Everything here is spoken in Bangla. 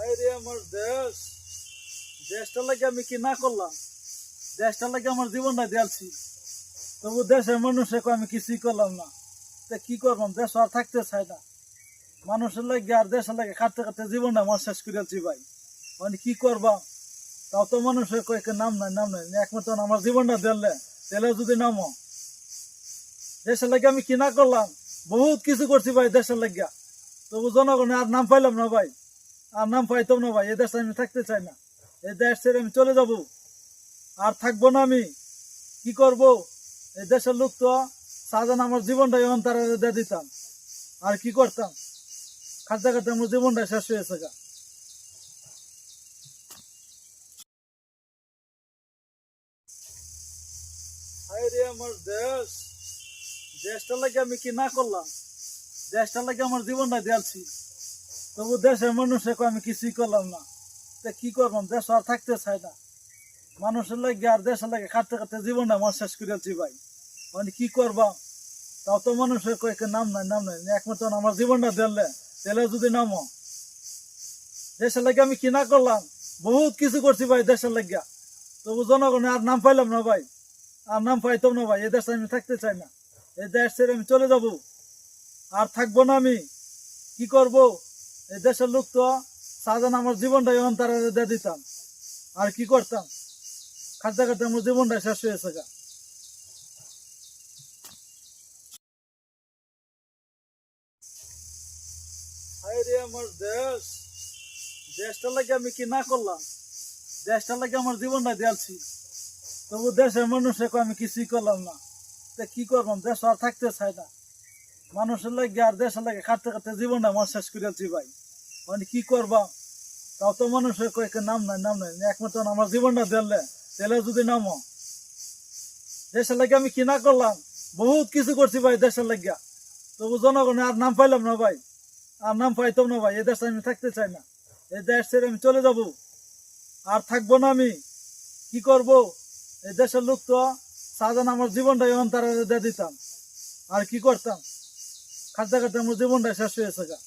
আরে আমার দেশ, দেশটা লাগে আমি কি না করলাম? দেশটা লাগে আমার জীবনটা দিয়েছি, তবু দেশের মানুষে আমি কিছুই করলাম না। তা কি করলাম? দেশ আর থাকতে চাই না। মানুষের লাগে আর দেশের লাগে খাটতে খাটতে জীবনটা আমার শেষ করেছি ভাই। মানে কি করবা? তাও তো মানুষের কয়েকের নাম নাই, নাম নাই। একমাত্র আমার জীবনটা দিলে তেলে যদি নামো, দেশের লাগে আমি কি না করলাম? বহুত কিছু করছি ভাই দেশের লাগিয়া, তবু জনগণে আর নাম পাইলাম না ভাই। আর নাম পাইতাম না ভাই। এই দেশে আমি থাকতে চাই না। এই দেশ ছেড়ে আমি চলে যাব, আর থাকবো না আমি। কি করব? এই দেশের লোক তো সাজান আমার জীবনটাই অন্তরে দিয়ে দিতাম, আর কি করতাম? খাদ্য খাতে আমার জীবনটা শেষ হয়েছে গা। আরে আমার দেশ, দেশটা লাগে আমি কি না করলাম? দেশটা লাগে আমার জীবনটা দিয়েছি, তবু দেশের মানুষে আমি কিছুই করলাম না। তা কি করলাম? দেশ আর থাকতে চাই না। মানুষের লাগে আর দেশের লাগে খাটতে খাটতে জীবনটা আমার শেষ করেছি ভাই। মানে কি করবা? তাও তো মানুষের কয়েকের নাম নাই, নাম নাই। একমাত্র আমার জীবনটা দিলে তেলে যদি নামো, দেশের লাগে আমি কি না করলাম? বহুত কিছু করছি ভাই দেশের লাগিয়া, তবু জনগণে আর নাম পাইলাম না ভাই। আর নাম পাইতাম না ভাই। এই দেশে আমি থাকতে চাই না। এই দেশ ছেড়ে আমি চলে যাব, আর থাকবো না আমি। কি করব? এই দেশের লোক তো সাজান আমার জীবনটাই অন্তরে দিয়ে দিতাম, আর কি করতাম? খাদ্য খাতে আমার জীবনটা শেষ হয়েছে গা। আরে আমার দেশ, দেশটা লাগে আমি কি না করলাম? দেশটা লাগে আমার জীবনটা দিয়েছি, তবু দেশের মানুষে আমি কিছুই করলাম না। তা কি করলাম? দেশ আর থাকতে চাই না। মানুষের লাগে আর দেশের লাগে খাটতে খাটতে জীবনটা আমার শেষ করেছি ভাই। মানে কি করবা? তাও তো মানুষের কয়েকের নাম নাই, নাম নাই। একমাত্র আমার জীবনটা দিলে তেলে যদি নামো, দেশের লাগে আমি কি না করলাম? বহুত কিছু করছি ভাই দেশের লাগিয়া, তবু জনগণে আর নাম পাইলাম না ভাই। আর নাম পাইতাম না ভাই। এই দেশে আমি থাকতে চাই না। এই দেশ ছেড়ে আমি চলে যাব, আর থাকবো না আমি। কি করব? এই দেশের লোক তো সাজান আমার জীবনটাই অন্তরে দিয়ে দিতাম, আর কি করতাম? খাদ্য খাতে আমার জীবনটা শেষ হয়েছে গা।